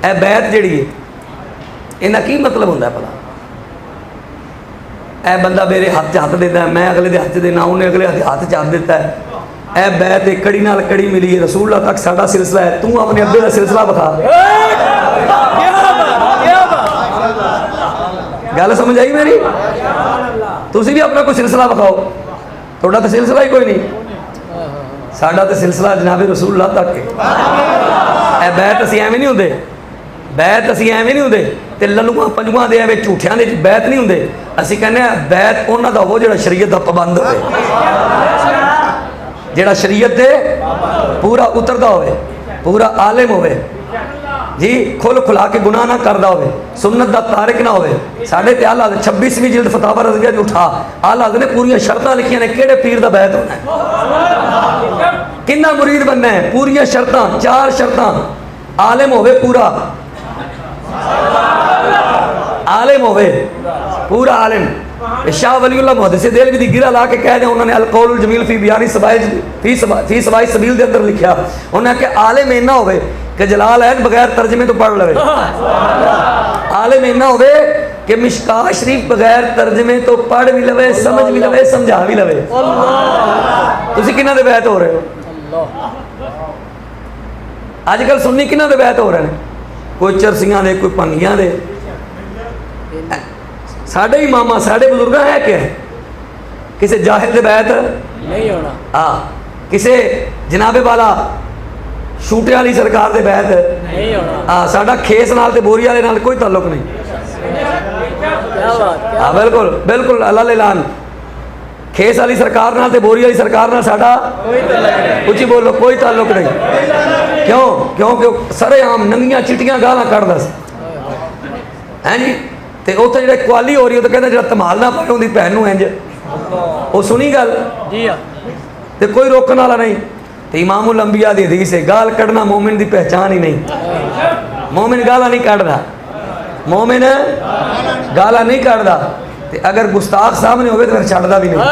ए बैत जिहड़ी है इन्हां की मतलब हुंदा भला? ए बंदा मेरे हाथ च हाथ देता है, मैं अगले दे हाथ च देना, उन्हें अगले हाथ च हाथ दिता है। ए बैत एक कड़ी नाल कड़ी मिली है, रसूलुल्लाह तक साडा सिलसिला है। तू अपने अब्बे का सिलसिला बता। गल समझ आई मेरी? तुसी भी अपना कोई सिलसिला बखाओ। थोड़ा तो सिलसिला ही कोई नहीं। साडा तो सिलसिला जनाबे रसूलुल्लाह तक है। बैत असीं एवें नहीं हुंदे, बैत असीं एवें नहीं हुंदे ते लल्लूआं पंजुआं दे एवें झूठियां दे बैत नहीं हुंदे। असीं कहने बैत उन्हां दा हो जिहड़ा शरीयत दा पाबंद होवे, जिहड़ा शरीयत दे पूरा उतरदा होवे, पूरा आलिम होवे जी, खुल खुला के गुनाह ना करदा होवे, सुन्नत दा तारिक ना होवे। साढ़े ते आला 26वीं जिल्द फतावा रज़िया दी उठा, आला ने पूरी शर्तां लिखियां ने किहड़े पीर दा बैत होना है, किन्ना मुरीद बनना है, पूरी शर्तां, 4 शर्तां। आलिम होवे पूरा, आलिम होवे पूरा आलिम। शाह वलीउल्लाह मुहद्दिस देहलवी दी गिरा ला के कह दे, उन्होंने अल कौलुल जमील फी बयानी फी सवाई सबील दे अंदर लिखा, उन्हें कि आलिम इन्ना होवे कि जलाल है बगैर तर्जमे तो पढ़ लवे, आलिम इन्ना होवे कि मिशकात शरीफ बगैर तर्जमे तो पढ़ भी लवे, समझ भी लवे, समझा भी लवे। तुसी किन्ना दे बैत हो रहे हो? अजकल सुन्नी किन्ना दे बैत हो रहे हैं? कोई चरसियां दे, कोई भंगियां दे। साढ़े इमामा साढ़े बुजुर्ग है क्या? किसी जाहिल दे बैत नहीं होना। हाँ, किसी जनाबे वाला शूटे वाली सरकार दे बैत नहीं होना। हाँ, साडा खेस नाल ते बोरी वाले नाल कोई ताल्लुक नहीं। हाँ बिल्कुल बिल्कुल अल्लाह ऐलान, खेस वाली सरकार नाल ते बोरी वाली सरकार नाल साडा उच्ची बोलो कोई ताल्लुक नहीं। क्यों? क्योंकि सरेआम नंगियां चिट्टियां गालां कढ़दा सी हैं जी। तो उत्थे जिहड़े कुआली हो रही, तो कहते जो धमाल ना पाए उनकी भैन नूं इंज, वो सुनी गल तो कोई रोकने वाला नहीं। तो इमामुल अंबिया दी हदीस है, गाल कढ़ना मोमिन की पहचान ही नहीं। मोमिन गाला नहीं कढ़दा, मोमिन गाला नहीं कढ़दा। अगर गुस्ताख सामने होवे तो फिर छड्डदा भी नहीं।